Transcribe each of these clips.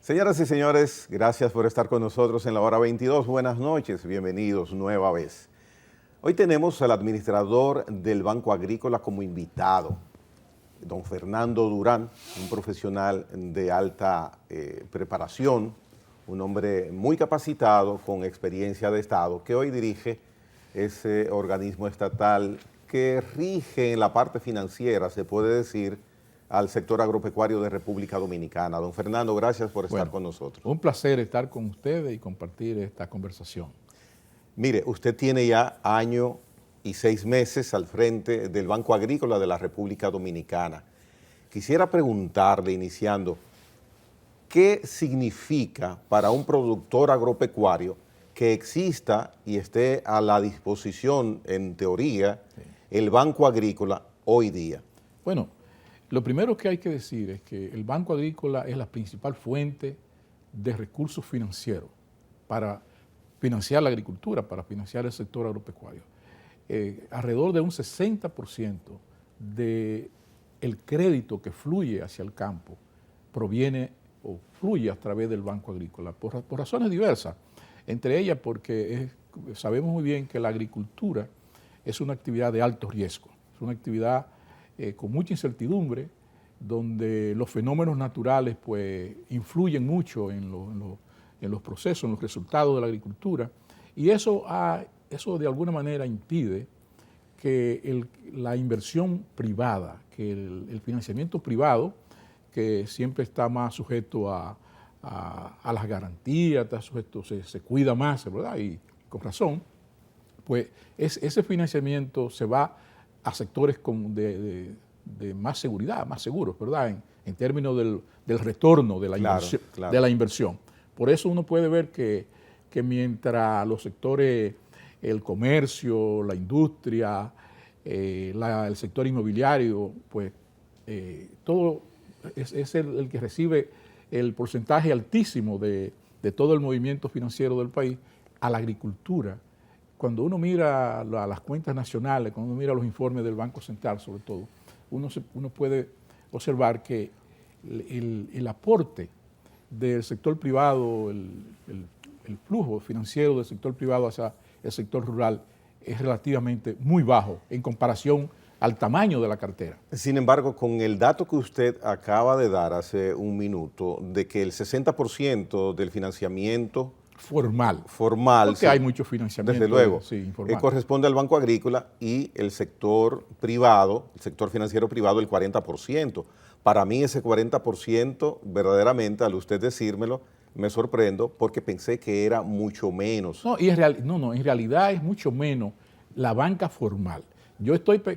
Señoras y señores, gracias por estar con nosotros en la hora 22. Buenas noches, bienvenidos nueva vez. Hoy tenemos al administrador del Banco Agrícola como invitado, don Fernando Durán, un profesional de alta preparación, un hombre muy capacitado, con experiencia de Estado, que hoy dirige ese organismo estatal que rige en la parte financiera, se puede decir, al sector agropecuario de República Dominicana. Don Fernando, gracias por estar con nosotros. Un placer estar con ustedes y compartir esta conversación. Mire, usted tiene ya año y 6 meses al frente del Banco Agrícola de la República Dominicana. Quisiera preguntarle, iniciando, ¿qué significa para un productor agropecuario que exista y esté a la disposición, en teoría, el Banco Agrícola hoy día? Bueno, lo primero que hay que decir es que el Banco Agrícola es la principal fuente de recursos financieros para financiar la agricultura, para financiar el sector agropecuario. Alrededor de un 60% del crédito que fluye hacia el campo proviene o fluye a través del Banco Agrícola por razones diversas, entre ellas porque sabemos muy bien que la agricultura es una actividad de alto riesgo, es una actividad con mucha incertidumbre, donde los fenómenos naturales pues, influyen mucho en los procesos, en los resultados de la agricultura, y eso de alguna manera impide que la inversión privada, que el financiamiento privado, que siempre está más sujeto a las garantías, está sujeto, se cuida más, ¿verdad? Y con razón, pues ese financiamiento se va a sectores de más seguridad, más seguros, ¿verdad? En términos del retorno de la inversión. Por eso uno puede ver que mientras los sectores, el comercio, la industria, el sector inmobiliario, pues todo es el que recibe el porcentaje altísimo de todo el movimiento financiero del país, a la agricultura. Cuando uno mira las cuentas nacionales, cuando uno mira los informes del Banco Central sobre todo, uno puede observar que el aporte del sector privado, el flujo financiero del sector privado hacia el sector rural es relativamente muy bajo en comparación al tamaño de la cartera. Sin embargo, con el dato que usted acaba de dar hace un minuto, de que el 60% del financiamiento formal, porque hay mucho financiamiento, desde luego, sí, informal, corresponde al Banco Agrícola, y el sector privado, el sector financiero privado, el 40%. Para mí ese 40%, verdaderamente, al usted decírmelo, me sorprendo porque pensé que era mucho menos. No, en realidad es mucho menos la banca formal.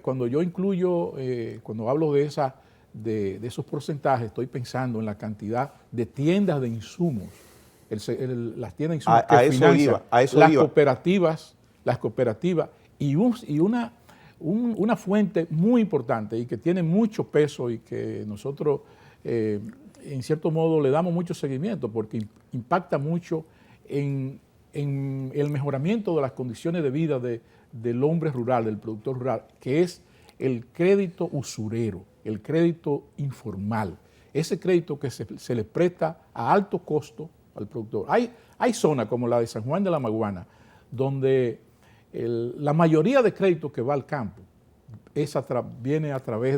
Cuando yo incluyo, cuando hablo de esos porcentajes, estoy pensando en la cantidad de tiendas de insumos, las tiendas de insumos que financian las cooperativas y una fuente muy importante y que tiene mucho peso y que nosotros en cierto modo le damos mucho seguimiento porque impacta mucho en el mejoramiento de las condiciones de vida del hombre rural, del productor rural, que es el crédito usurero, el crédito informal, ese crédito que se le presta a alto costo al productor. Hay zonas como la de San Juan de la Maguana, donde la mayoría de crédito que va al campo viene a través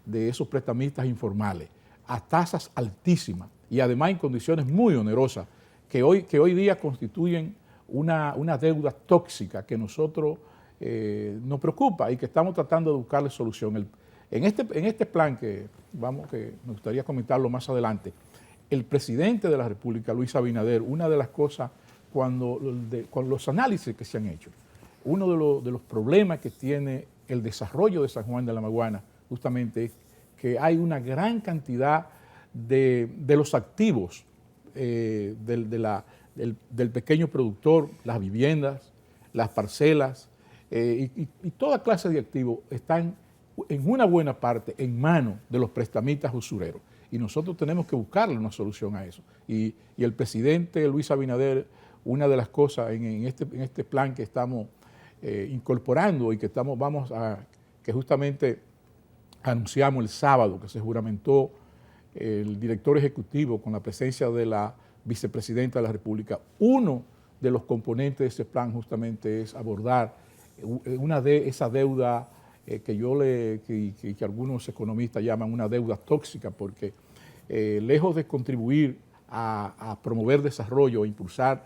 de esos prestamistas informales, a tasas altísimas y además en condiciones muy onerosas, que hoy día constituyen una deuda tóxica que nosotros nos preocupa y que estamos tratando de buscarle solución. En este plan que me gustaría comentarlo más adelante, el presidente de la República, Luis Abinader, una de las cosas con los análisis que se han hecho, uno de los problemas que tiene el desarrollo de San Juan de la Maguana justamente es que hay una gran cantidad de los activos del pequeño productor, las viviendas, las parcelas y toda clase de activos están en una buena parte en manos de los prestamistas usureros. Y nosotros tenemos que buscarle una solución a eso. Y el presidente Luis Abinader, una de las cosas en este plan que estamos incorporando y que justamente anunciamos el sábado, que se juramentó el director ejecutivo, con la presencia de la vicepresidenta de la República, uno de los componentes de ese plan justamente es abordar esa deuda que algunos economistas llaman una deuda tóxica, porque lejos de contribuir a promover desarrollo, a impulsar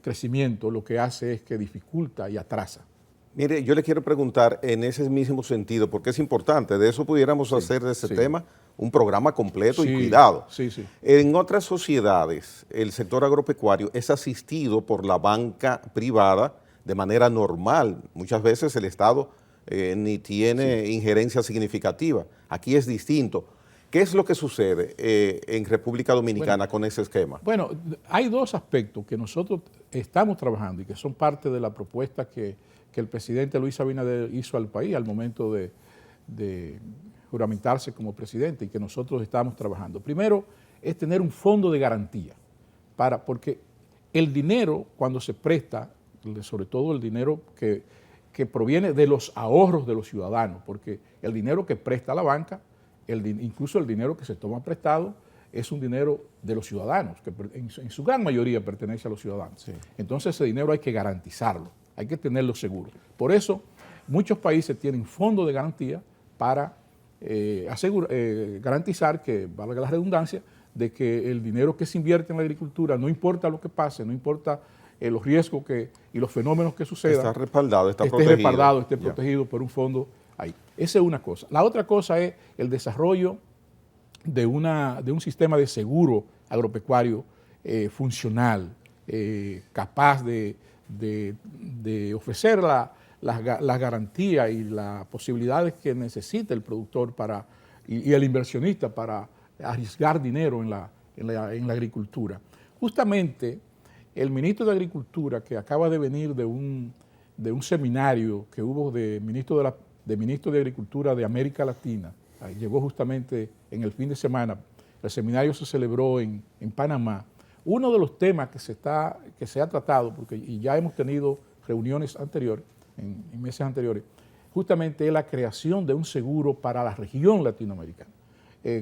crecimiento, lo que hace es que dificulta y atrasa. Mire, yo le quiero preguntar en ese mismo sentido, porque es importante, de eso pudiéramos hacer de ese tema un programa completo y cuidado. Sí, sí. En otras sociedades, el sector agropecuario es asistido por la banca privada de manera normal. Muchas veces el Estado ni tiene injerencia significativa. Aquí es distinto. ¿Qué es lo que sucede en República Dominicana con ese esquema? Bueno, hay dos aspectos que nosotros estamos trabajando y que son parte de la propuesta que el presidente Luis Abinader hizo al país al momento de juramentarse como presidente y que nosotros estamos trabajando. Primero es tener un fondo de garantía, porque el dinero cuando se presta, sobre todo el dinero que proviene de los ahorros de los ciudadanos, porque el dinero que presta la banca, incluso el dinero que se toma prestado, es un dinero de los ciudadanos, que en su gran mayoría pertenece a los ciudadanos. Sí. Entonces ese dinero hay que garantizarlo, hay que tenerlo seguro. Por eso muchos países tienen fondos de garantía para garantizar que, valga la redundancia, de que el dinero que se invierte en la agricultura, no importa lo que pase, no importa los riesgos y los fenómenos que sucedan, está respaldado, esté protegido por un fondo ahí. Esa es una cosa. La otra cosa es el desarrollo de un sistema de seguro agropecuario funcional, capaz de ofrecer las garantías y las posibilidades que necesita el productor y el inversionista para arriesgar dinero en la agricultura. Justamente el ministro de Agricultura, que acaba de venir de un seminario que hubo de ministro de Agricultura de América Latina, llegó justamente en el fin de semana, el seminario se celebró en Panamá. Uno de los temas que se ha tratado, y ya hemos tenido reuniones anteriores, en meses anteriores, justamente es la creación de un seguro para la región latinoamericana,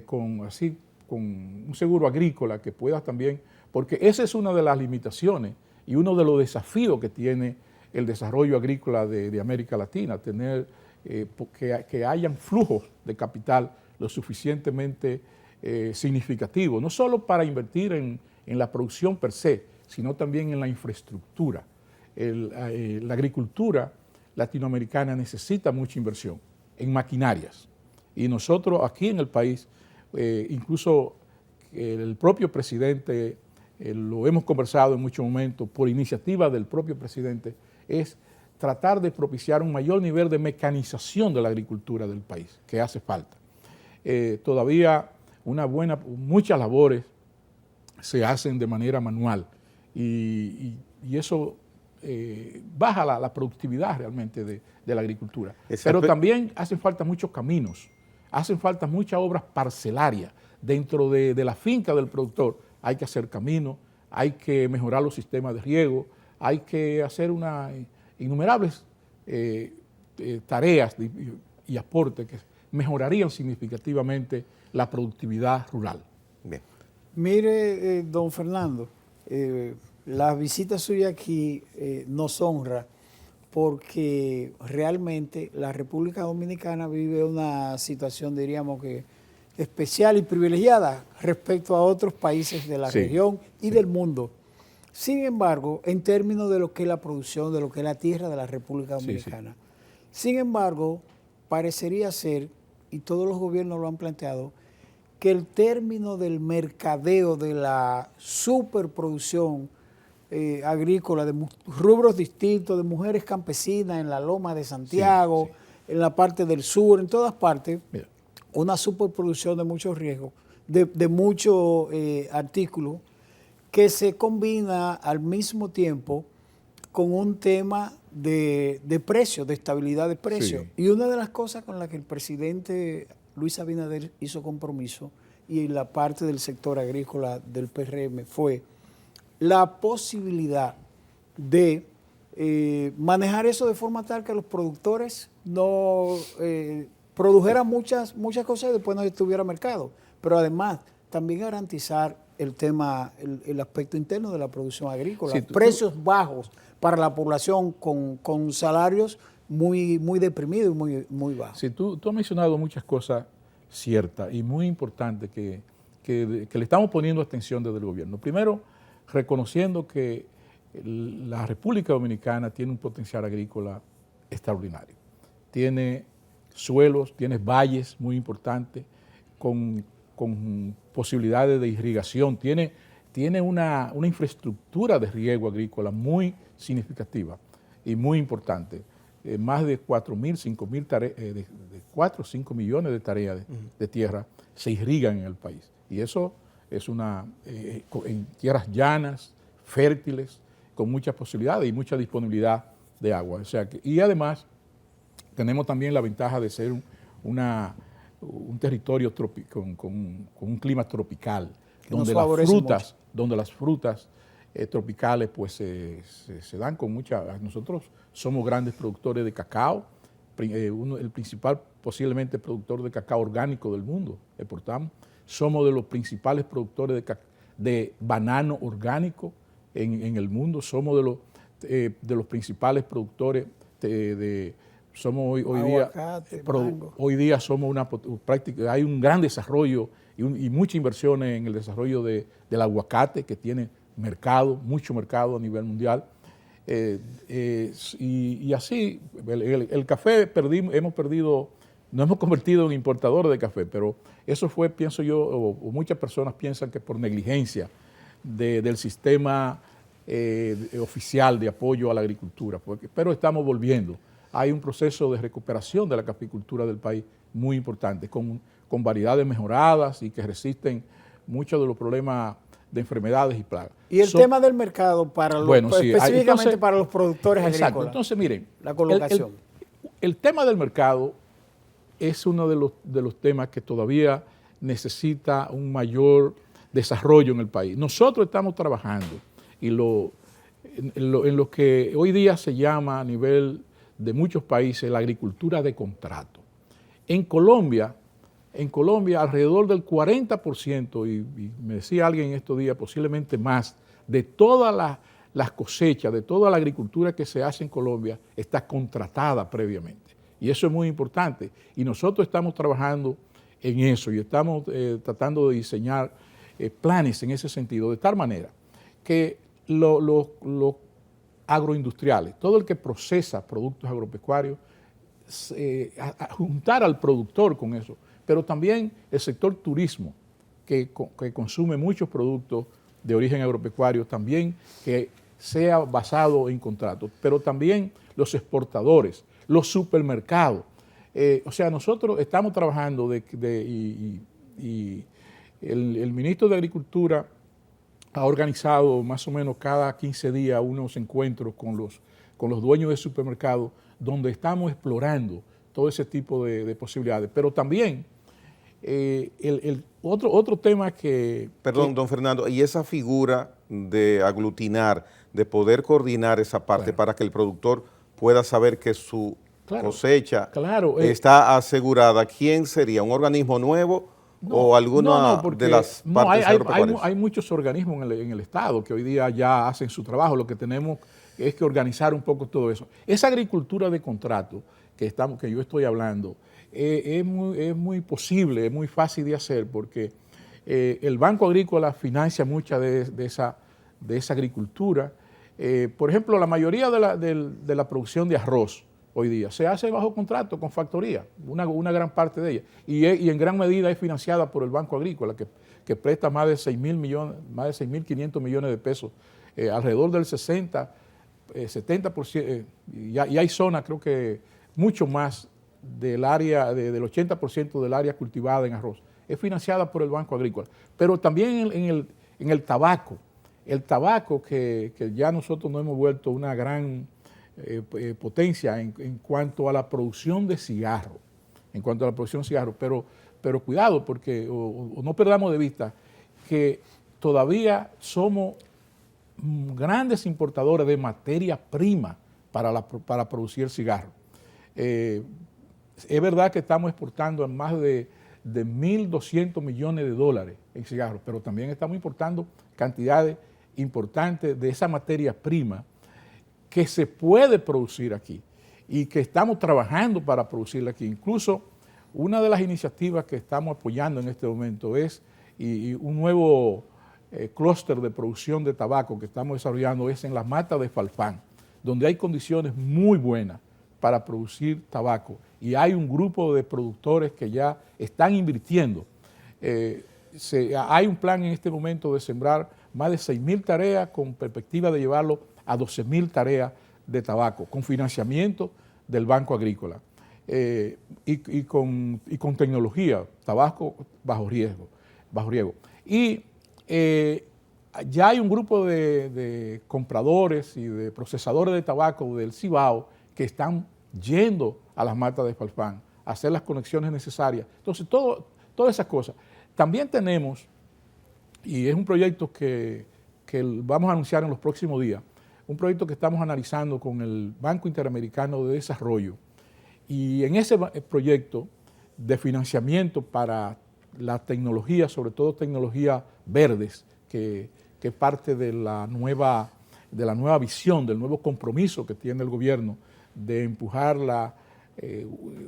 con un seguro agrícola que pueda también, porque esa es una de las limitaciones y uno de los desafíos que tiene el desarrollo agrícola de América Latina, tener que hayan flujos de capital lo suficientemente significativos, no solo para invertir en la producción per se, sino también en la infraestructura. La agricultura latinoamericana necesita mucha inversión en maquinarias y nosotros aquí en el país, incluso el propio presidente, lo hemos conversado en muchos momentos, por iniciativa del propio presidente, es tratar de propiciar un mayor nivel de mecanización de la agricultura del país, que hace falta. Todavía muchas labores se hacen de manera manual y eso baja la productividad realmente de la agricultura. Pero también hacen falta muchos caminos, hacen falta muchas obras parcelarias. Dentro de la finca del productor hay que hacer caminos, hay que mejorar los sistemas de riego, hay que hacer innumerables tareas y aportes que mejorarían significativamente la productividad rural. Bien. Mire, don Fernando, la visita suya aquí nos honra porque realmente la República Dominicana vive una situación, diríamos que especial y privilegiada respecto a otros países de la región y del mundo. Sin embargo, en términos de lo que es la producción, de lo que es la tierra de la República Dominicana. Sin embargo, parecería ser, y todos los gobiernos lo han planteado, que el término del mercadeo de la superproducción agrícola de rubros distintos, de mujeres campesinas en la Loma de Santiago, en la parte del sur, en todas partes, una superproducción de muchos riesgos, de muchos artículos, que se combina al mismo tiempo con un tema de precio, de estabilidad de precio. Y una de las cosas con las que el presidente Luis Abinader hizo compromiso y la parte del sector agrícola del PRM fue la posibilidad de manejar eso de forma tal que los productores no produjera muchas cosas y después no tuviera mercado. Pero además, también garantizar el tema, el aspecto interno de la producción agrícola, Sí, precios bajos para la población con salarios muy deprimidos y muy bajos. Sí, tú has mencionado muchas cosas ciertas y muy importantes que le estamos poniendo atención desde el gobierno. Primero, reconociendo que la República Dominicana tiene un potencial agrícola extraordinario. Tiene suelos, tiene valles muy importantes con posibilidades de irrigación, tiene una infraestructura de riego agrícola muy significativa y muy importante. Más de 4 o 5 millones de tareas de tierra se irrigan en el país. Y eso es en tierras llanas, fértiles, con muchas posibilidades y mucha disponibilidad de agua. O sea y además tenemos también la ventaja de ser un territorio con un clima tropical, donde las frutas tropicales pues se dan con mucha. Nosotros somos grandes productores de cacao, el principal posiblemente productor de cacao orgánico del mundo, exportamos. Somos de los principales productores de banano orgánico en el mundo, somos de los principales productores somos hoy día somos hay un gran desarrollo y mucha inversión en el desarrollo del aguacate, que tiene mucho mercado a nivel mundial. Y así, el café nos hemos convertido en importadores de café, pero eso fue, pienso yo, o muchas personas piensan que por negligencia del sistema oficial de apoyo a la agricultura, pero estamos volviendo. Hay un proceso de recuperación de la caficultura del país muy importante, con variedades mejoradas y que resisten muchos de los problemas de enfermedades y plagas. Y el tema del mercado específicamente para los productores agrícolas. Entonces, miren, la colocación. El tema del mercado es uno de los temas que todavía necesita un mayor desarrollo en el país. Nosotros estamos trabajando en lo que hoy día se llama a nivel de muchos países la agricultura de contrato. En Colombia alrededor del 40%, y me decía alguien en estos días, posiblemente más, de todas las cosechas, de toda la agricultura que se hace en Colombia, está contratada previamente. Y eso es muy importante. Y nosotros estamos trabajando en eso y estamos tratando de diseñar planes en ese sentido, de tal manera que los agroindustriales, todo el que procesa productos agropecuarios, juntar al productor con eso, pero también el sector turismo, que consume muchos productos de origen agropecuario, también que sea basado en contratos, pero también los exportadores, los supermercados. O sea, nosotros estamos trabajando y el ministro de Agricultura ha organizado más o menos cada 15 días unos encuentros con los dueños de supermercados donde estamos explorando todo ese tipo de posibilidades. Pero también otro tema que... Perdón, don Fernando, y esa figura de aglutinar, de poder coordinar esa parte, claro, para que el productor pueda saber que su cosecha está asegurada, ¿quién sería? ¿Un organismo nuevo? ¿O alguna de las partes agropecuarias? Hay muchos organismos en el Estado que hoy día ya hacen su trabajo. Lo que tenemos es que organizar un poco todo eso. Esa agricultura de contrato que yo estoy hablando es muy posible, es muy fácil de hacer, porque el Banco Agrícola financia mucha de esa agricultura. Por ejemplo, la mayoría de la producción de arroz hoy día se hace bajo contrato con factoría, una gran parte de ella, y en gran medida es financiada por el Banco Agrícola, que presta más de 6.500 millones de pesos, alrededor del 70%, y hay zonas, creo que mucho más del área, del 80% del área cultivada en arroz, es financiada por el Banco Agrícola. Pero también en el tabaco que ya nosotros nos hemos vuelto una gran potencia en cuanto a la producción de cigarro, pero cuidado, porque o no perdamos de vista que todavía somos grandes importadores de materia prima para producir cigarro. Es verdad que estamos exportando en más de 1.200 millones de dólares en cigarros, pero también estamos importando cantidades importantes de esa materia prima que se puede producir aquí y que estamos trabajando para producirla aquí. Incluso una de las iniciativas que estamos apoyando en este momento es un nuevo clúster de producción de tabaco que estamos desarrollando es en las matas de Falfán, donde hay condiciones muy buenas para producir tabaco y hay un grupo de productores que ya están invirtiendo. Hay un plan en este momento de sembrar más de 6.000 tareas con perspectiva de llevarlo a 12.000 tareas de tabaco, con financiamiento del Banco Agrícola y con tecnología, tabaco bajo riesgo. Y ya hay un grupo de compradores y de procesadores de tabaco del Cibao que están yendo a las matas de Falfán a hacer las conexiones necesarias. Entonces, todas esas cosas. También tenemos, y es un proyecto que vamos a anunciar en los próximos días, un proyecto que estamos analizando con el Banco Interamericano de Desarrollo. Y en ese proyecto de financiamiento para la tecnología, sobre todo tecnologías verdes, que es parte de la nueva visión, del nuevo compromiso que tiene el gobierno de empujar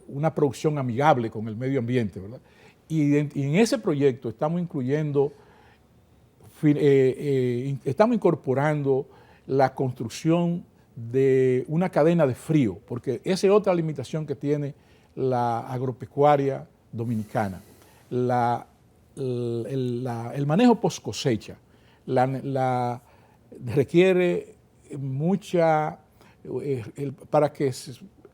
una producción amigable con el medio ambiente, ¿verdad? Y en ese proyecto estamos estamos incorporando la construcción de una cadena de frío, porque esa es otra limitación que tiene la agropecuaria dominicana. El manejo post cosecha requiere mucha, para que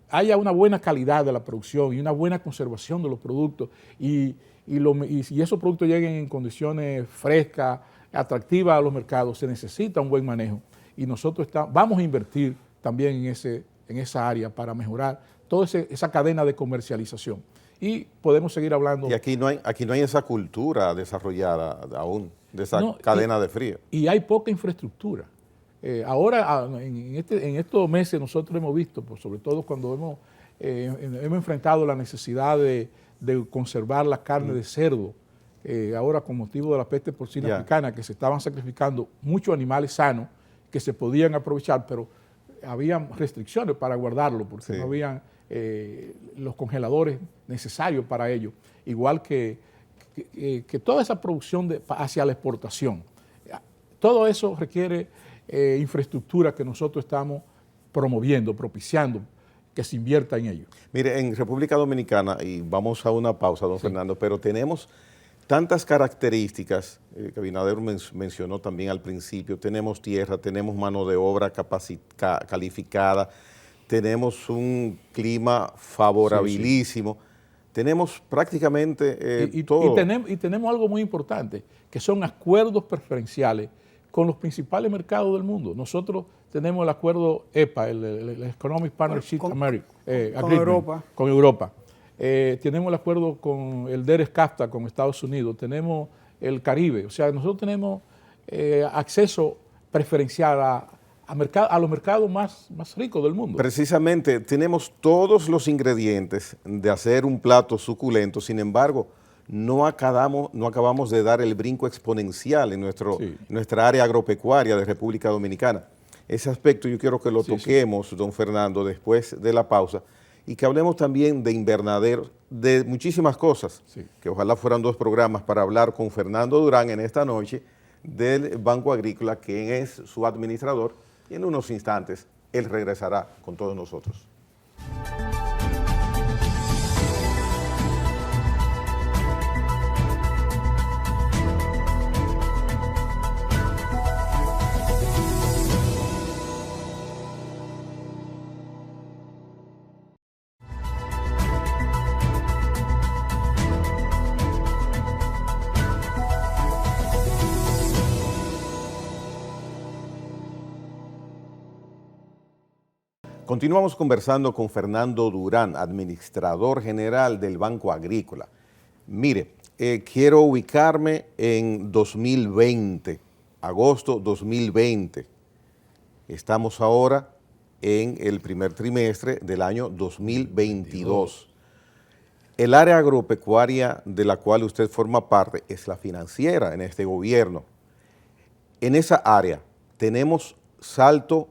haya una buena calidad de la producción y una buena conservación de los productos y esos productos lleguen en condiciones frescas, atractivas a los mercados, se necesita un buen manejo. Y nosotros vamos a invertir también en esa área para mejorar toda esa cadena de comercialización. Y podemos seguir hablando. Y aquí no hay esa cultura desarrollada aún, de esa cadena de frío. Y hay poca infraestructura. Ahora, en estos meses nosotros hemos visto, pues, sobre todo cuando hemos enfrentado la necesidad de conservar la carne de cerdo, ahora con motivo de la peste porcina africana, que se estaban sacrificando muchos animales sanos que se podían aprovechar, pero había restricciones para guardarlo porque no habían los congeladores necesarios para ello, igual que toda esa producción hacia la exportación. Todo eso requiere infraestructura que nosotros estamos promoviendo, propiciando que se invierta en ello. Mire, en República Dominicana, y vamos a una pausa, don Fernando, pero tenemos tantas características que Abinader mencionó también al principio. Tenemos tierra, tenemos mano de obra calificada, tenemos un clima favorabilísimo, tenemos prácticamente todo. Y tenemos algo muy importante, que son acuerdos preferenciales con los principales mercados del mundo. Nosotros tenemos el acuerdo EPA, el Economic Partnership Agreement, con Europa. Tenemos el acuerdo con el DERES-CAFTA con Estados Unidos, tenemos el Caribe, o sea, nosotros tenemos acceso preferencial a los mercados más ricos del mundo. Precisamente, tenemos todos los ingredientes de hacer un plato suculento, sin embargo, no acabamos de dar el brinco exponencial en nuestra área agropecuaria de República Dominicana. Ese aspecto yo quiero que lo toquemos, don Fernando, después de la pausa, y que hablemos también de invernaderos, de muchísimas cosas, que ojalá fueran 2 programas para hablar con Fernando Durán en esta noche del Banco Agrícola, quien es su administrador, y en unos instantes él regresará con todos nosotros. Continuamos conversando con Fernando Durán, administrador general del Banco Agrícola. Mire, quiero ubicarme en 2020, agosto 2020. Estamos ahora en el primer trimestre del año 2022. el área agropecuaria de la cual usted forma parte es la financiera en este gobierno. En esa área tenemos salto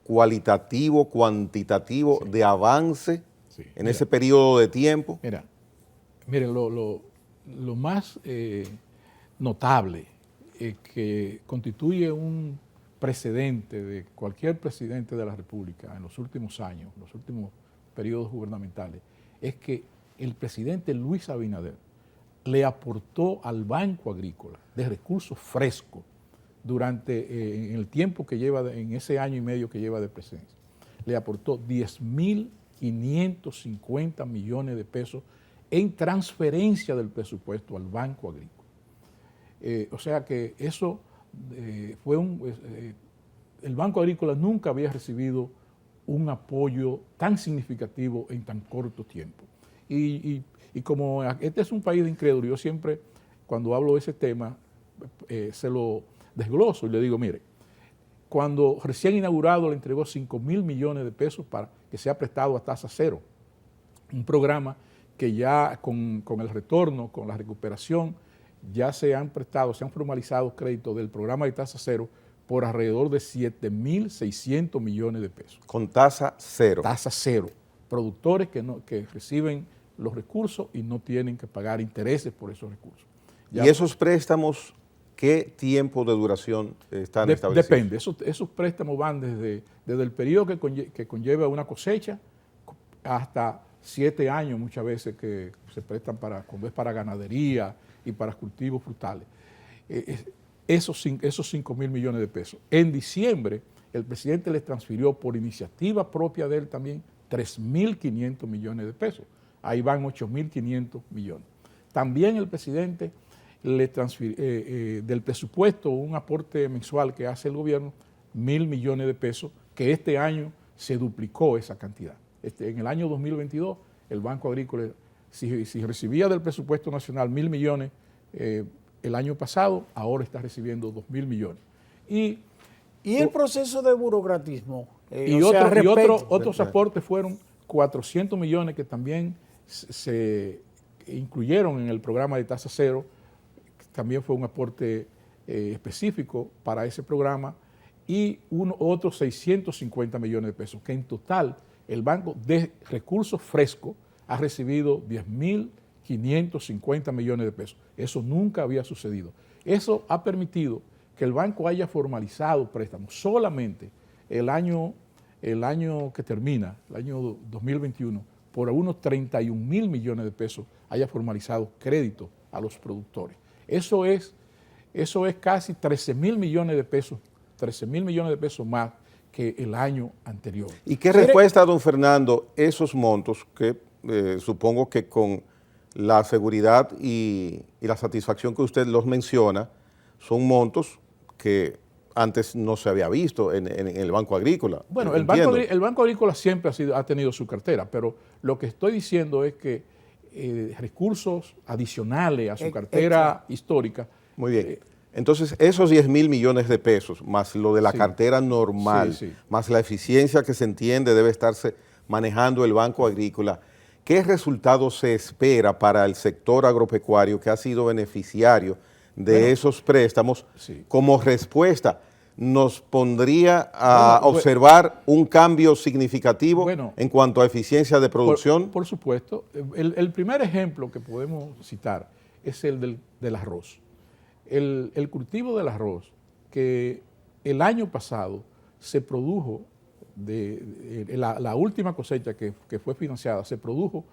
cualitativo, cuantitativo de avance en ese periodo de tiempo. Miren, lo más notable que constituye un precedente de cualquier presidente de la República en los últimos años, los últimos periodos gubernamentales, es que el presidente Luis Abinader le aportó al Banco Agrícola de recursos frescos durante en el tiempo que lleva, en ese año y medio que lleva de presidencia, le aportó 10.550 millones de pesos en transferencia del presupuesto al Banco Agrícola. O sea que eso fue el Banco Agrícola nunca había recibido un apoyo tan significativo en tan corto tiempo. Y como este es un país de incrédulos, yo siempre, cuando hablo de ese tema, se lo desgloso y le digo, mire, cuando recién inaugurado le entregó 5.000 millones de pesos para que sea prestado a tasa cero, un programa que ya con el retorno, con la recuperación, ya se han prestado, se han formalizado créditos del programa de tasa cero por alrededor de 7.600 millones de pesos. Con tasa cero. Tasa cero. Productores que reciben los recursos y no tienen que pagar intereses por esos recursos. ¿Y esos préstamos qué tiempo de duración están establecidos? Depende. Esos préstamos van desde el periodo que conlleva una cosecha hasta 7 años muchas veces que se prestan cuando es para ganadería y para cultivos frutales. Esos 5.000 millones de pesos. En diciembre, el presidente les transfirió por iniciativa propia de él también 3.500 millones de pesos. Ahí van 8.500 millones. También el presidente le transfirió del presupuesto, un aporte mensual que hace el gobierno, 1.000 millones de pesos, que este año se duplicó esa cantidad. En el año 2022, el Banco Agrícola, si recibía del presupuesto nacional 1.000 millones el año pasado, ahora está recibiendo 2.000 millones. ¿Y el proceso de burocratismo? Otros aportes fueron 400 millones que también se incluyeron en el programa de tasa cero, que también fue un aporte específico para ese programa, y otros 650 millones de pesos, que en total el Banco de Recursos Frescos ha recibido 10.550 millones de pesos. Eso nunca había sucedido. Eso ha permitido que el banco haya formalizado préstamos. Solamente el año que termina, el año 2021, por unos 31.000 millones de pesos haya formalizado crédito a los productores. Eso es casi 13.000 millones de pesos, 13.000 millones de pesos más que el año anterior. ¿Y qué respuesta, don Fernando, esos montos que supongo que con la seguridad y la satisfacción que usted los menciona, son montos que antes no se había visto en el Banco Agrícola? Bueno, el Banco Agrícola siempre ha tenido su cartera, pero lo que estoy diciendo es que recursos adicionales a su cartera histórica. Muy bien. Entonces, esos 10.000 millones de pesos, más lo de la cartera normal, más la eficiencia que se entiende debe estarse manejando el Banco Agrícola, ¿qué resultado se espera para el sector agropecuario que ha sido beneficiario de esos préstamos como respuesta? ¿Nos pondría a observar un cambio significativo en cuanto a eficiencia de producción? Por supuesto. El primer ejemplo que podemos citar es el del arroz. El cultivo del arroz, que el año pasado se produjo, la última cosecha que fue financiada, se produjo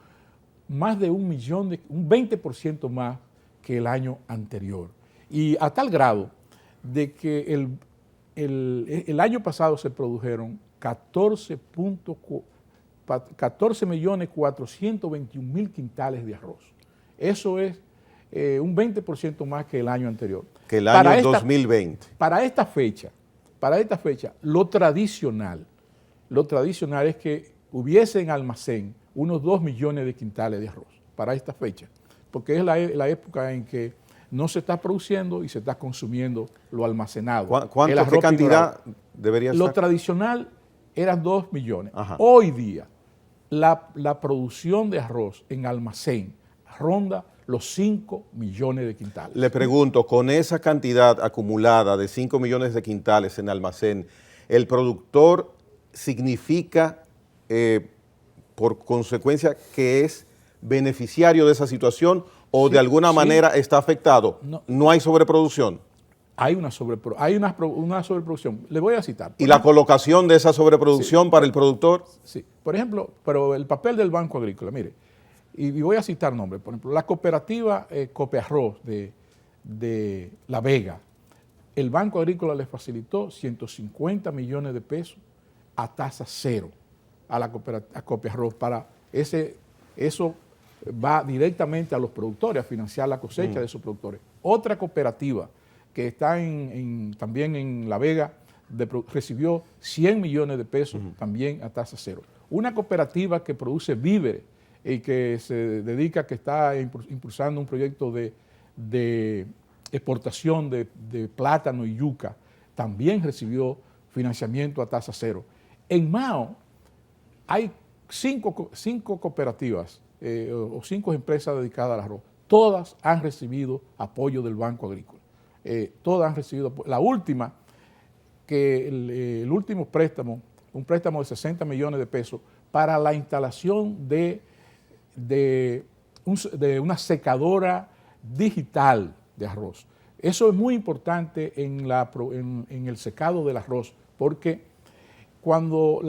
más de un 20% más que el año anterior. Y a tal grado de que el año pasado se produjeron 14.421.000 quintales de arroz. Eso es un 20% más que el año anterior. Que el año 2020. Para esta fecha, lo tradicional es que hubiese en almacén unos 2 millones de quintales de arroz para esta fecha, porque es la época en que no se está produciendo y se está consumiendo lo almacenado. ¿Qué cantidad debería ser? Lo tradicional eran 2 millones. Ajá. Hoy día, la producción de arroz en almacén ronda los 5 millones de quintales. Le pregunto, con esa cantidad acumulada de 5 millones de quintales en almacén, ¿el productor significa, por consecuencia, que es beneficiario de esa situación o Sí, de alguna sí. manera está afectado? No. ¿No hay sobreproducción? Hay una sobreproducción. Le voy a citar. ¿Y la colocación de esa sobreproducción para el productor? Sí, por ejemplo, pero el papel del Banco Agrícola, mire, y voy a citar nombres, por ejemplo, la cooperativa Copearroz de La Vega, el Banco Agrícola le facilitó 150 millones de pesos a tasa cero a la a Copearroz para eso va directamente a los productores, a financiar la cosecha de esos productores. Otra cooperativa que está también en La Vega recibió 100 millones de pesos también a tasa cero. Una cooperativa que produce víveres y que se dedica, que está impulsando un proyecto de exportación de plátano y yuca, también recibió financiamiento a tasa cero. En Mao hay cinco cooperativas o 5 empresas dedicadas al arroz. Todas han recibido apoyo del Banco Agrícola. Todas han recibido apoyo. La última, que el último préstamo, un préstamo de 60 millones de pesos para la instalación de una secadora digital de arroz. Eso es muy importante en el secado del arroz, porque cuando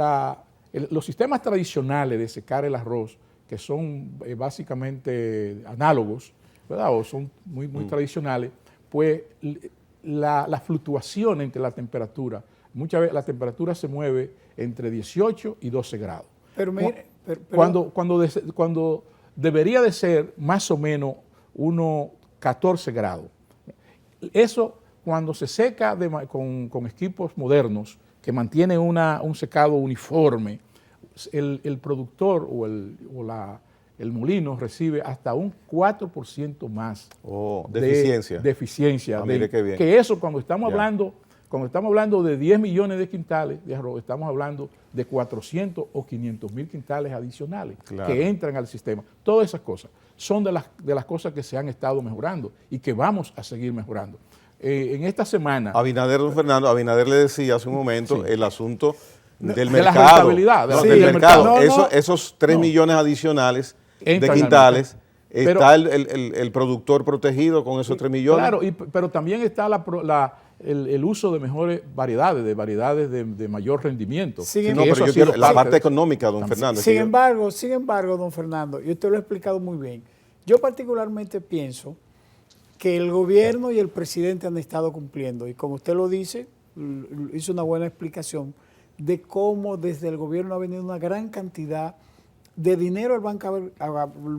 los sistemas tradicionales de secar el arroz, que son básicamente análogos, ¿verdad? O son muy tradicionales, pues la fluctuación entre la temperatura, muchas veces la temperatura se mueve entre 18 y 12 grados. Pero mire, Cuando debería de ser más o menos unos 14 grados. Eso, cuando se seca con equipos modernos que mantienen un secado uniforme, el productor o el molino recibe hasta un 4% más de eficiencia. Mire qué bien. Que eso, cuando estamos hablando de 10 millones de quintales de arroz, estamos hablando de 400 o 500 mil quintales adicionales que entran al sistema. Todas esas cosas son de las cosas que se han estado mejorando y que vamos a seguir mejorando. En esta semana... Don Fernando, Abinader le decía hace un momento el asunto del de mercado. la rentabilidad. Del mercado. No, esos 3 millones adicionales de Entran quintales, pero, está el productor protegido con esos 3 millones. Claro, pero también está el uso de mejores variedades, de mayor rendimiento. Pero yo quiero la parte económica, don Fernando. Sin embargo, don Fernando, y usted lo ha explicado muy bien. Yo particularmente pienso que el gobierno y el presidente han estado cumpliendo, y como usted lo dice, hizo una buena explicación de cómo desde el gobierno ha venido una gran cantidad de dinero al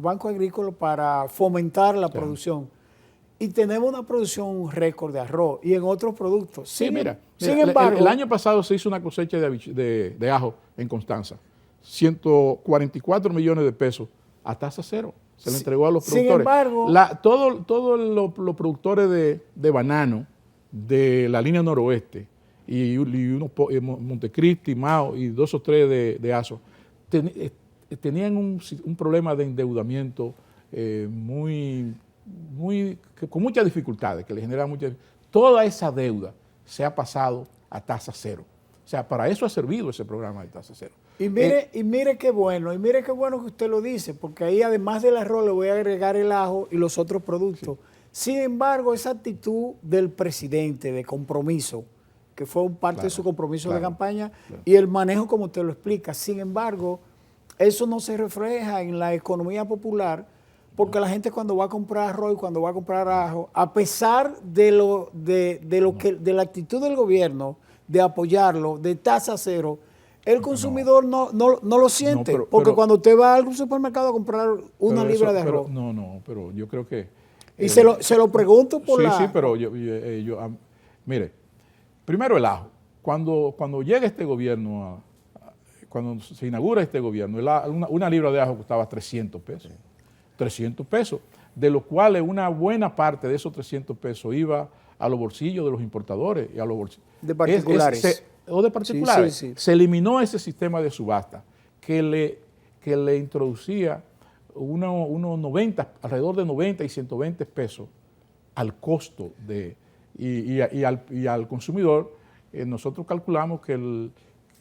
Banco Agrícola para fomentar la producción. Y tenemos una producción récord de arroz y en otros productos. Sin embargo, el año pasado se hizo una cosecha de ajo en Constanza, 144 millones de pesos a tasa cero. Se le entregó a los productores. Sin embargo, todos los productores de banano de la línea noroeste y Montecristi, Mao y 2 o 3 de Azo, tenían un problema de endeudamiento con muchas dificultades, que le generaba muchas. Toda esa deuda se ha pasado a tasa cero. O sea, para eso ha servido ese programa de tasa cero. Y mire qué bueno que usted lo dice, porque ahí además del arroz le voy a agregar el ajo y los otros productos. Sí. Sin embargo, esa actitud del presidente de compromiso, que fue parte de su compromiso de campaña, y el manejo como usted lo explica. Sin embargo, eso no se refleja en la economía popular, porque la gente cuando va a comprar arroz y cuando va a comprar ajo, a pesar de la actitud del gobierno de apoyarlo, de tasa cero, el consumidor no lo siente, porque cuando usted va al supermercado a comprar una libra de arroz. Pero yo creo que... Y se lo pregunto por Sí, pero mire, primero el ajo. Cuando llega este gobierno, cuando se inaugura este gobierno, una libra de ajo costaba 300 pesos. 300 pesos, de los cuales una buena parte de esos 300 pesos iba a los bolsillos de los importadores y a los bolsillos de particulares. De particulares. Sí. Se eliminó ese sistema de subasta que le introducía unos 90, alrededor de 90 y 120 pesos al costo y al consumidor. Nosotros calculamos que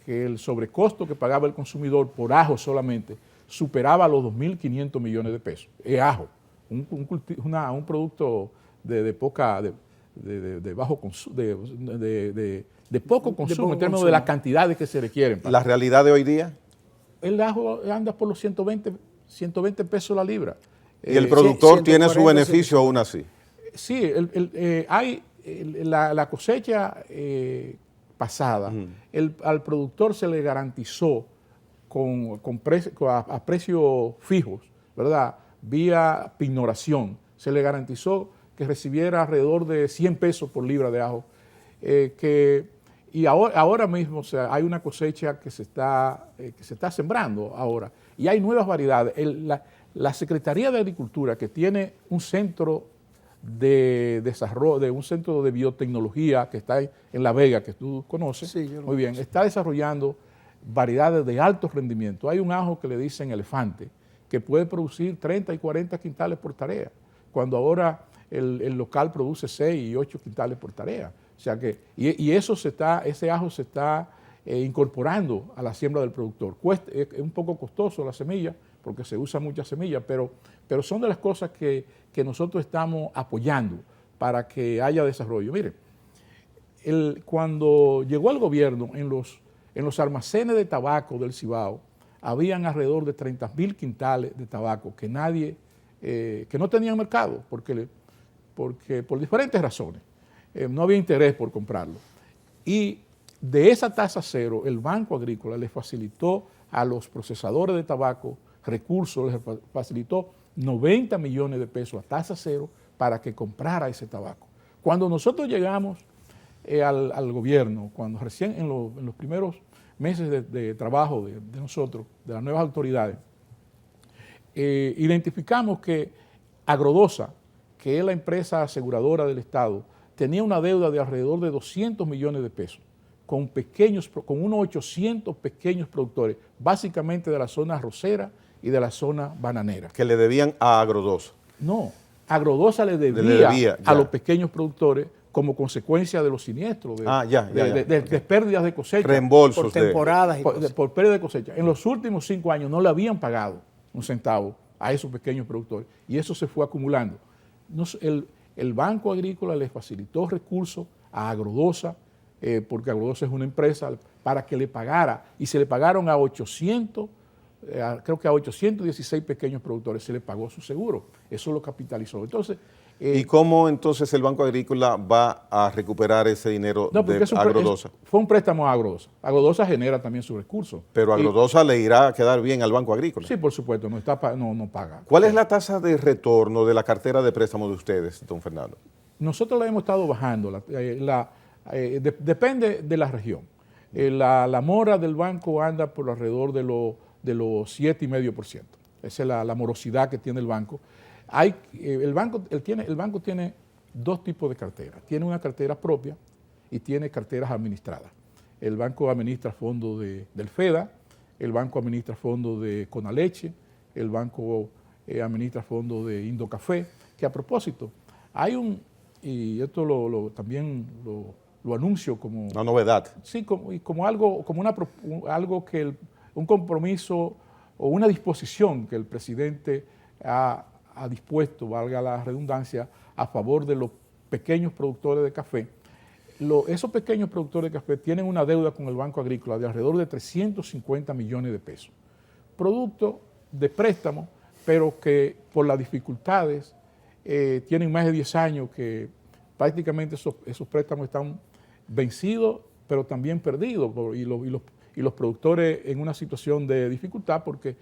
el sobrecosto que pagaba el consumidor por ajo solamente superaba los 2.500 millones de pesos. Es ajo, un producto de bajo consumo, de poco consumo en términos de las cantidades que se requieren. ¿La realidad de hoy día? El ajo anda por los 120 pesos la libra. ¿Y el productor tiene su beneficio aún así? Sí, hay la cosecha pasada, al productor se le garantizó a precios fijos, ¿verdad? Vía pignoración, se le garantizó que recibiera alrededor de 100 pesos por libra de ajo. Y ahora mismo, o sea, hay una cosecha que se está sembrando ahora y hay nuevas variedades. La Secretaría de Agricultura, que tiene un centro de desarrollo, un centro de biotecnología que está en La Vega, que tú conoces, sí, yo lo muy bien, está desarrollando variedades de alto rendimiento. Hay un ajo que le dicen elefante, que puede producir 30 y 40 quintales por tarea, cuando ahora el local produce 6 y 8 quintales por tarea. O sea que, ese ajo se está incorporando a la siembra del productor. Es un poco costoso la semilla, porque se usa mucha semilla, pero son de las cosas que nosotros estamos apoyando para que haya desarrollo. Mire, cuando llegó al gobierno, en los almacenes de tabaco del Cibao, habían alrededor de 30.000 quintales de tabaco que no tenían mercado, porque por diferentes razones. No había interés por comprarlo. Y de esa tasa cero, el Banco Agrícola le facilitó a los procesadores de tabaco recursos, les facilitó 90 millones de pesos a tasa cero para que comprara ese tabaco. Cuando nosotros llegamos al gobierno, cuando recién en los primeros meses de trabajo de nosotros, de las nuevas autoridades, identificamos que Agrodosa, que es la empresa aseguradora del Estado, tenía una deuda de alrededor de 200 millones de pesos con unos 800 pequeños productores, básicamente de la zona arrocera y de la zona bananera. Que le debían a Agrodosa. No, Agrodosa le debía a los pequeños productores como consecuencia de los siniestros, de pérdidas de cosecha. Reembolsos. Por temporadas y por pérdida de cosecha. En los últimos 5 años no le habían pagado un centavo a esos pequeños productores y eso se fue acumulando. El Banco Agrícola le facilitó recursos a Agrodosa, porque Agrodosa es una empresa, para que le pagara, y se le pagaron a 816 pequeños productores, se le pagó su seguro, eso lo capitalizó. Entonces, ¿y cómo entonces el Banco Agrícola va a recuperar ese dinero de Agrodosa? Fue un préstamo a Agrodosa. Agrodosa genera también sus recursos. Pero Agrodosa le irá a quedar bien al Banco Agrícola. Sí, por supuesto, no paga. ¿Cuál es la tasa de retorno de la cartera de préstamos de ustedes, don Fernando? Nosotros la hemos estado bajando, depende de la región. La mora del banco anda por alrededor de los 7,5%. Esa es la morosidad que tiene el banco. El banco tiene dos tipos de carteras. Tiene una cartera propia y tiene carteras administradas. El banco administra fondos del FEDA, el banco administra fondos de Conaleche, el banco administra fondos de Indocafé, que a propósito, y esto también lo anuncio como una novedad. Sí, como algo que un compromiso o una disposición que el presidente ha dispuesto, valga la redundancia, a favor de los pequeños productores de café. Esos pequeños productores de café tienen una deuda con el Banco Agrícola de alrededor de 350 millones de pesos. Producto de préstamo, pero que por las dificultades tienen más de 10 años que prácticamente esos préstamos están vencidos, pero también perdidos, y los productores en una situación de dificultad porque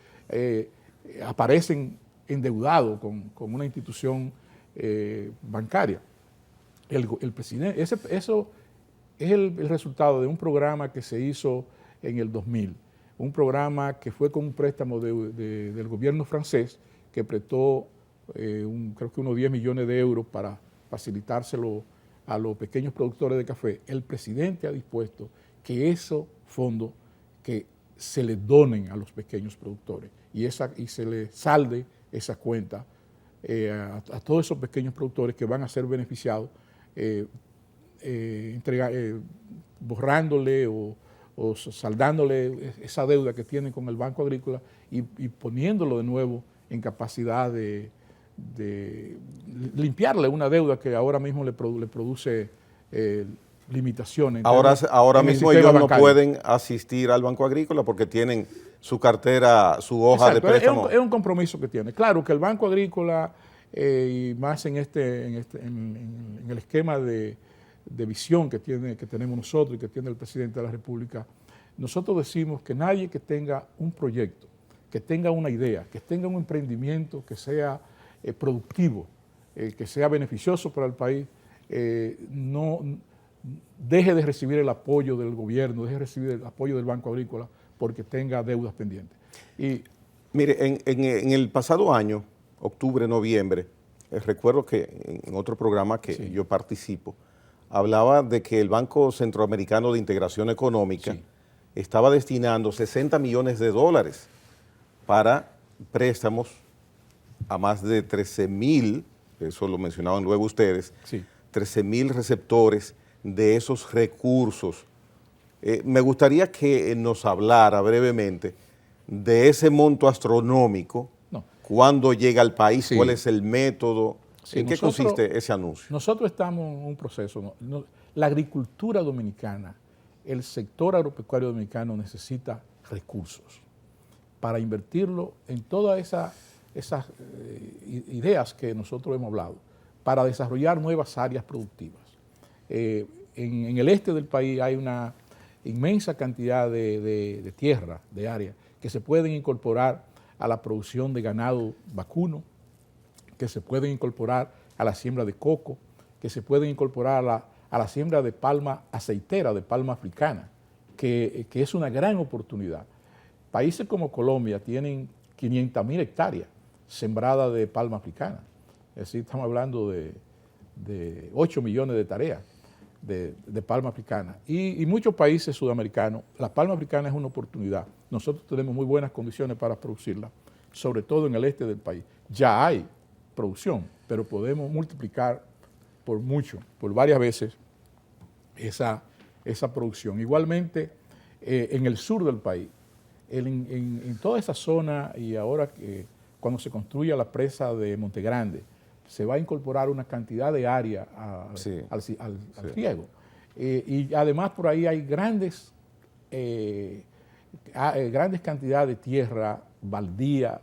aparecen endeudados con una institución bancaria. El presidente, eso es el resultado de un programa que se hizo en el 2000, un programa que fue con un préstamo del gobierno francés que prestó creo que unos 10 millones de euros para facilitárselo a los pequeños productores de café. El presidente ha dispuesto que esos fondos que se les donen a los pequeños productores y se les salde esas cuentas a todos esos pequeños productores que van a ser beneficiados, borrándole o saldándole esa deuda que tienen con el Banco Agrícola y poniéndolo de nuevo en capacidad de limpiarle una deuda que ahora mismo le produce limitaciones. Ahora mismo ellos no pueden asistir al Banco Agrícola porque tienen su cartera, su hoja de préstamo. Es un compromiso que tiene. Claro que el Banco Agrícola, y más en el esquema de visión que tenemos nosotros y que tiene el presidente de la República, nosotros decimos que nadie que tenga un proyecto, que tenga una idea, que tenga un emprendimiento que sea productivo, que sea beneficioso para el país, no deje de recibir el apoyo del gobierno, deje de recibir el apoyo del Banco Agrícola porque tenga deudas pendientes. Y mire, en el pasado año, octubre, noviembre, recuerdo que en otro programa que sí, yo participo, hablaba de que el Banco Centroamericano de Integración Económica sí, estaba destinando $60 millones para préstamos a más de 13,000, eso lo mencionaban luego ustedes, sí. 13,000 receptores de esos recursos. Me gustaría que nos hablara brevemente de ese monto astronómico, No. cuándo llega al país, Sí. cuál es el método, Sí, en qué consiste ese anuncio. Nosotros estamos en un proceso. La agricultura dominicana, el sector agropecuario dominicano necesita recursos para invertirlo en todas esas ideas que nosotros hemos hablado, para desarrollar nuevas áreas productivas. En el este del país hay una inmensa cantidad de tierra, de áreas, que se pueden incorporar a la producción de ganado vacuno, que se pueden incorporar a la siembra de coco, que se pueden incorporar a la siembra de palma aceitera, de palma africana, que es una gran oportunidad. Países como Colombia tienen 500,000 hectáreas sembradas de palma africana. Es decir, estamos hablando de 8 millones de tareas de palma africana. Y muchos países sudamericanos, la palma africana es una oportunidad. Nosotros tenemos muy buenas condiciones para producirla, sobre todo en el este del país. Ya hay producción, pero podemos multiplicar por mucho, por varias veces esa producción. Igualmente, en el sur del país, en toda esa zona, y ahora cuando se construya la presa de Montegrande, se va a incorporar una cantidad de área al riego. Y además por ahí hay grandes cantidades de tierra baldía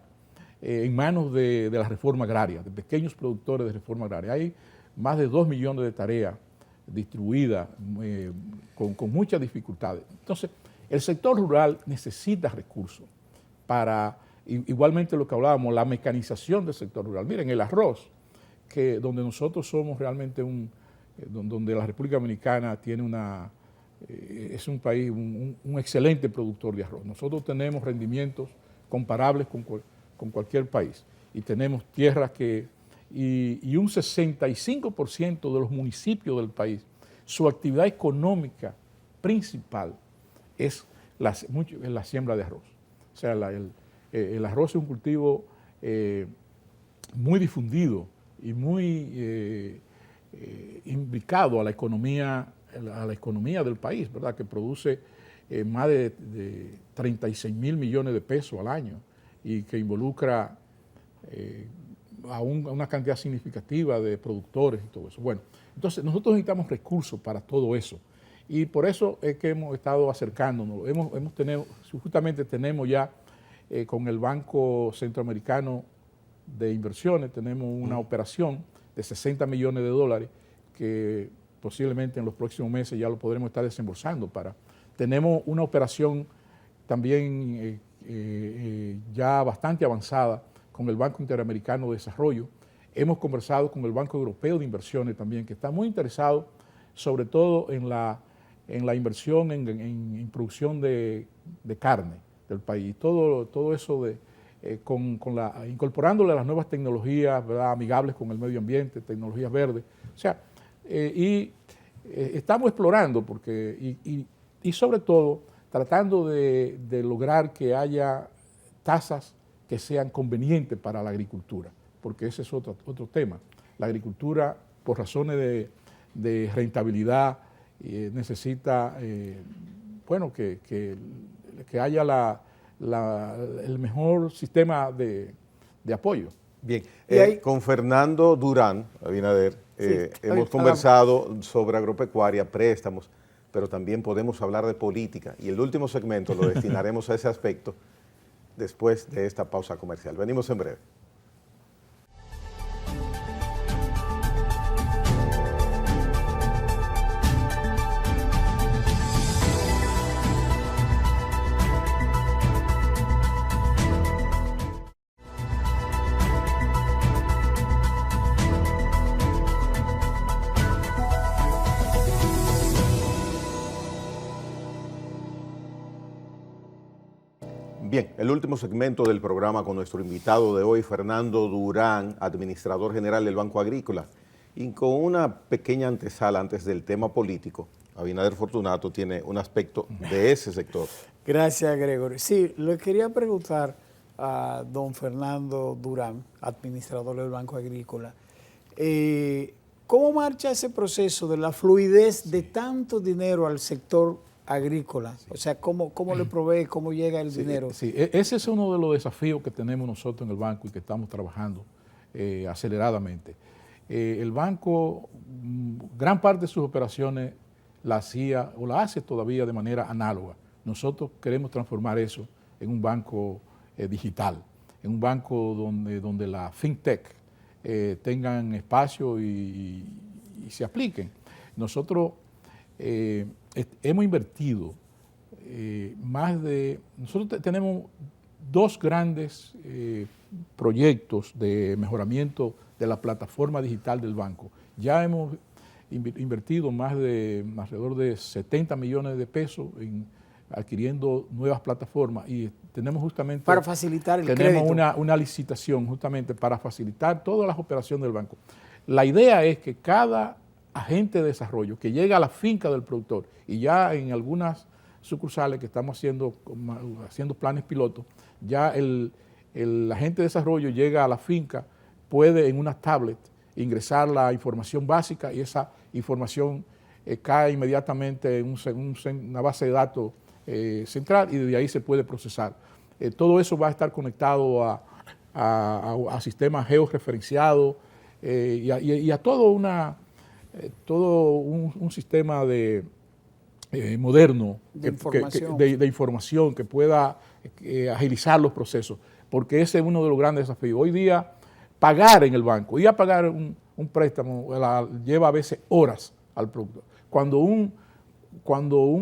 en manos de la reforma agraria, de pequeños productores de reforma agraria. Hay más de 2 millones de tareas distribuidas con muchas dificultades. Entonces, el sector rural necesita recursos para, igualmente lo que hablábamos, la mecanización del sector rural. Miren, el arroz, donde nosotros somos realmente donde la República Dominicana es un país, un excelente productor de arroz. Nosotros tenemos rendimientos comparables con cualquier país y tenemos tierras y un 65% de los municipios del país, su actividad económica principal es la siembra de arroz. O sea, el arroz es un cultivo muy difundido y muy implicado a la economía del país, ¿verdad? Que produce más de 36,000 millones de pesos al año y que involucra a una cantidad significativa de productores y todo eso. Bueno, entonces nosotros necesitamos recursos para todo eso y por eso es que hemos estado acercándonos. Justamente tenemos ya con el Banco Centroamericano de Inversiones, tenemos una operación de $60 millones que posiblemente en los próximos meses ya lo podremos estar desembolsando. Tenemos una operación también ya bastante avanzada con el Banco Interamericano de Desarrollo. Hemos conversado con el Banco Europeo de Inversiones también, que está muy interesado sobre todo en la inversión en producción de carne del país. Todo eso incorporándole las nuevas tecnologías, ¿verdad?, amigables con el medio ambiente, tecnologías verdes. O sea, estamos explorando y sobre todo tratando de lograr que haya tasas que sean convenientes para la agricultura, porque ese es otro tema. La agricultura, por razones de rentabilidad, necesita bueno, que haya el mejor sistema de apoyo. Bien, ahí, con Fernando Durán, Abinader, hemos conversado sobre agropecuaria, préstamos, pero también podemos hablar de política y el último segmento lo destinaremos a ese aspecto después de esta pausa comercial. Venimos en breve. Bien, el último segmento del programa con nuestro invitado de hoy, Fernando Durán, administrador general del Banco Agrícola. Y con una pequeña antesala antes del tema político, Abinader Fortunato tiene un aspecto de ese sector. Gracias, Gregory. Sí, le quería preguntar a don Fernando Durán, administrador del Banco Agrícola, ¿cómo marcha ese proceso de la fluidez de tanto dinero al sector agrícola? O sea, ¿cómo le provee, cómo llega el dinero? Sí, ese es uno de los desafíos que tenemos nosotros en el banco y que estamos trabajando aceleradamente. El banco, gran parte de sus operaciones la hacía o la hace todavía de manera análoga. Nosotros queremos transformar eso en un banco digital, en un banco donde la fintech tengan espacio y se apliquen. Nosotros hemos invertido nosotros tenemos dos grandes proyectos de mejoramiento de la plataforma digital del banco. Ya hemos invertido alrededor de 70 millones de pesos en adquiriendo nuevas plataformas y tenemos justamente... Para facilitar el crédito. Tenemos una licitación justamente para facilitar todas las operaciones del banco. La idea es que cada agente de desarrollo que llega a la finca del productor, y ya en algunas sucursales que estamos haciendo planes pilotos, ya el agente de desarrollo llega a la finca, puede en una tablet ingresar la información básica y esa información cae inmediatamente en una base de datos central y desde ahí se puede procesar. Todo eso va a estar conectado a sistemas georreferenciados y a todo un sistema moderno de información que pueda agilizar los procesos, porque ese es uno de los grandes desafíos. Hoy día, pagar en el banco, ir a pagar un préstamo lleva a veces horas al productor. Cuando un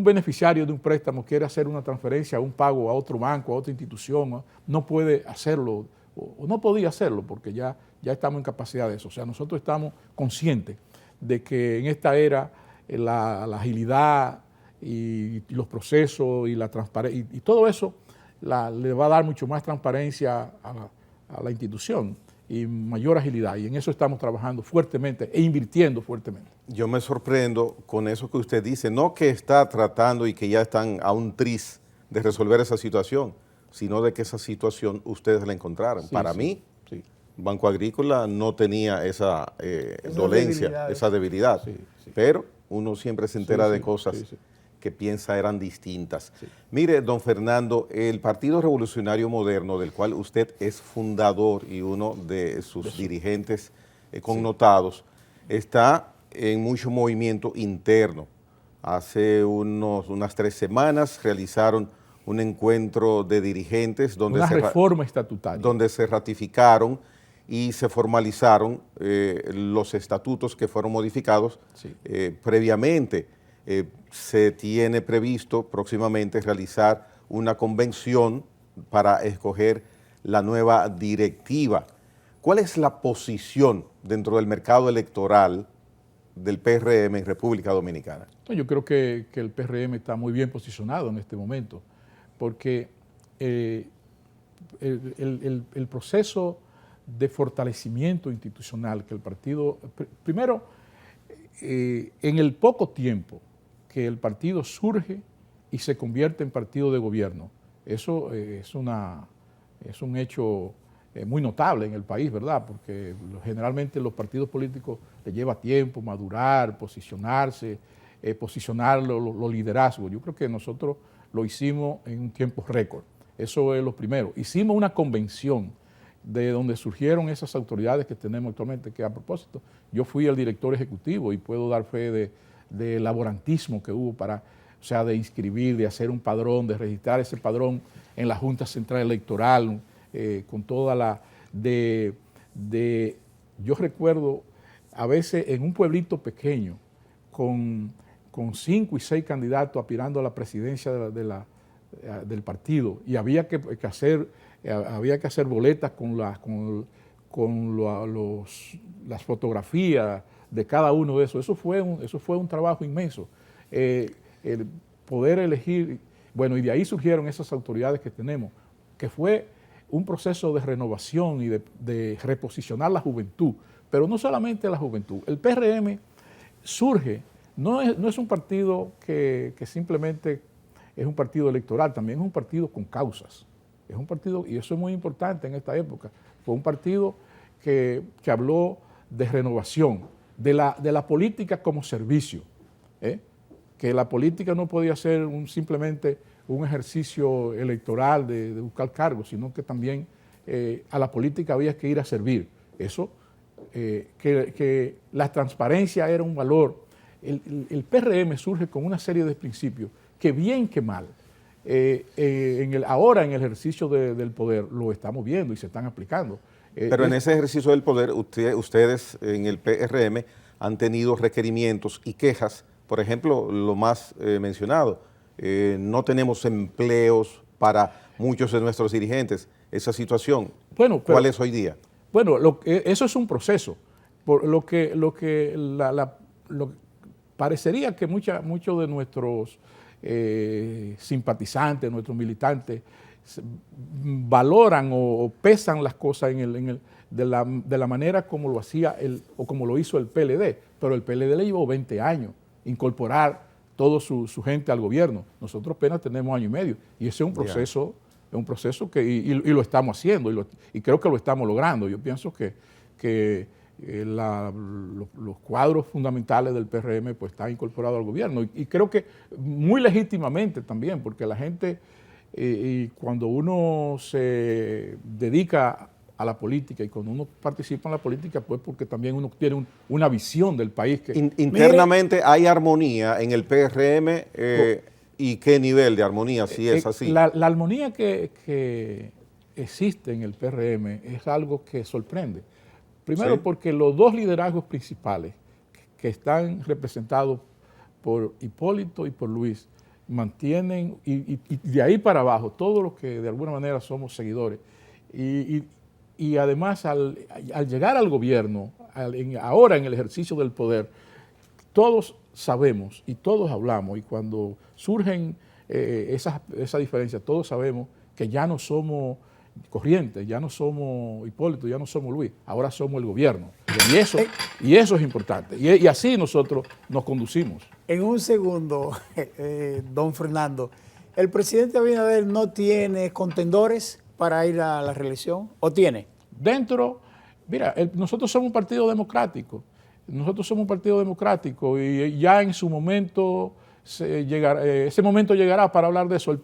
beneficiario de un préstamo quiere hacer una transferencia, un pago a otro banco, a otra institución, no puede hacerlo, o no podía hacerlo, porque ya estamos en capacidad de eso. O sea, nosotros estamos conscientes de que en esta era la agilidad y los procesos y la transparencia, y todo eso le va a dar mucho más transparencia a la institución y mayor agilidad, y en eso estamos trabajando fuertemente e invirtiendo fuertemente. Yo me sorprendo con eso que usted dice, no que está tratando y que ya están a un tris de resolver esa situación, sino de que esa situación ustedes la encontraron. Sí, para mí, sí. Banco Agrícola no tenía esa dolencia, esa debilidad, sí, pero uno siempre se entera de cosas que piensa eran distintas. Sí. Mire, don Fernando, el Partido Revolucionario Moderno, del cual usted es fundador y uno de sus dirigentes connotados, está en mucho movimiento interno. Hace unas 3 semanas realizaron un encuentro de dirigentes donde una reforma estatutaria, donde se ratificaron y se formalizaron los estatutos que fueron modificados previamente. Se tiene previsto próximamente realizar una convención para escoger la nueva directiva. ¿Cuál es la posición dentro del mercado electoral del PRM en República Dominicana? Yo creo que el PRM está muy bien posicionado en este momento, porque el proceso de fortalecimiento institucional que el partido, primero, en el poco tiempo que el partido surge y se convierte en partido de gobierno, eso es una Es un hecho muy notable en el país, ¿verdad? Porque generalmente los partidos políticos les lleva tiempo madurar, posicionarse, posicionar los liderazgos. Yo creo que nosotros lo hicimos en un tiempo récord. Eso es lo primero. Hicimos una convención de donde surgieron esas autoridades que tenemos actualmente, que a propósito, yo fui el director ejecutivo y puedo dar fe de laborantismo que hubo para, o sea, de inscribir, de hacer un padrón, de registrar ese padrón en la Junta Central Electoral, con toda la, yo recuerdo a veces en un pueblito pequeño, con 5 y 6 candidatos aspirando a la presidencia del partido, y había que hacer boletas con las fotografías de cada uno de esos. Eso fue un trabajo inmenso. El poder elegir, bueno, y de ahí surgieron esas autoridades que tenemos, que fue un proceso de renovación y de reposicionar la juventud, pero no solamente la juventud. El PRM surge, no es un partido que simplemente es un partido electoral, también es un partido con causas. Es un partido, y eso es muy importante en esta época, fue un partido que habló de renovación, de la política como servicio, que la política no podía ser simplemente un ejercicio electoral de buscar cargos, sino que también a la política había que ir a servir. Eso, que la transparencia era un valor. El PRM surge con una serie de principios que bien que mal, ahora en el ejercicio del poder lo estamos viendo y se están aplicando. Pero en ese ejercicio del poder, ustedes en el PRM han tenido requerimientos y quejas, por ejemplo, lo más mencionado, no tenemos empleos para muchos de nuestros dirigentes. Esa situación, bueno, ¿cuál es hoy día? Bueno, eso es un proceso. Por lo que parecería que muchos de nuestros simpatizantes, nuestros militantes, valoran o pesan las cosas de la manera como lo hacía o como lo hizo el PLD, pero el PLD le llevó 20 años incorporar toda su gente al gobierno. Nosotros apenas tenemos año y medio y ese es un proceso que y lo estamos haciendo y creo que lo estamos logrando. Yo pienso que los cuadros fundamentales del PRM pues están incorporados al gobierno y creo que muy legítimamente también, porque la gente y cuando uno se dedica a la política y cuando uno participa en la política, pues porque también uno tiene una visión del país. Internamente hay armonía en el PRM y qué nivel de armonía, si es así. La armonía que existe en el PRM es algo que sorprende. Primero, ¿sí? Porque los dos liderazgos principales que están representados por Hipólito y por Luis mantienen, y de ahí para abajo, todos los que de alguna manera somos seguidores, y además al llegar al gobierno, ahora en el ejercicio del poder, todos sabemos y todos hablamos, y cuando surgen esas diferencias, todos sabemos que ya no somos Corrientes, ya no somos Hipólito, ya no somos Luis, ahora somos el gobierno. Y eso es importante. Y así nosotros nos conducimos. En un segundo, don Fernando, ¿el presidente Abinader no tiene contendores para ir a la reelección? ¿O tiene? Mira, nosotros somos un partido democrático. Nosotros somos un partido democrático y ya en su momento ese momento llegará para hablar de eso.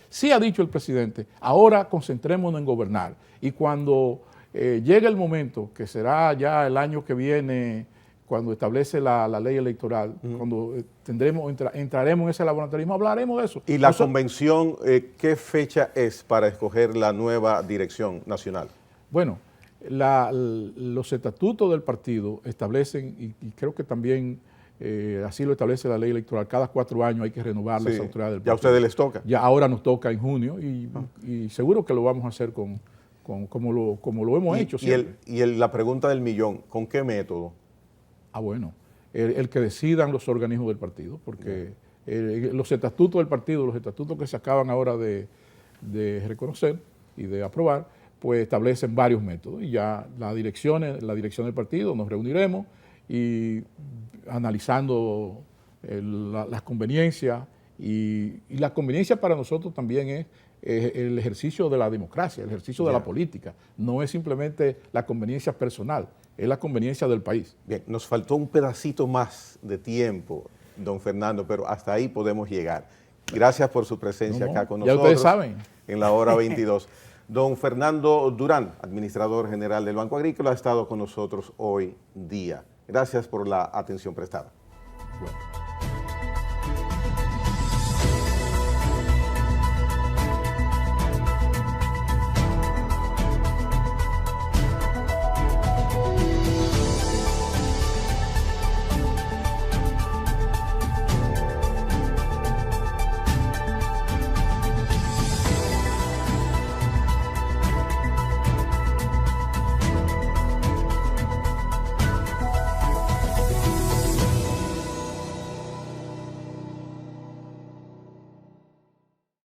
Sí ha dicho el presidente, ahora concentrémonos en gobernar. Y cuando llegue el momento, que será ya el año que viene, cuando establece la ley electoral, cuando entraremos en ese laboratorio, hablaremos de eso. ¿Y la convención, qué fecha es para escoger la nueva dirección nacional? Bueno, los estatutos del partido establecen, y creo que también así lo establece la ley electoral, cada 4 años hay que renovar las autoridades del partido. ¿Ya a ustedes les toca? Ya ahora nos toca en junio y seguro que lo vamos a hacer como lo hemos hecho siempre. La pregunta del millón, ¿con qué método? Bueno, el que decidan los organismos del partido, porque los estatutos del partido, los estatutos que se acaban ahora de reconocer y de aprobar, pues establecen varios métodos y ya la dirección del partido nos reuniremos y analizando las conveniencias y la conveniencia para nosotros también es el ejercicio de la democracia, el ejercicio de la política. No es simplemente la conveniencia personal, es la conveniencia del país. Bien, nos faltó un pedacito más de tiempo, don Fernando, pero hasta ahí podemos llegar. Gracias por su presencia acá con nosotros. Ya ustedes saben. En la hora 22. Don Fernando Durán, administrador general del Banco Agrícola, ha estado con nosotros hoy día. Gracias por la atención prestada. Bueno.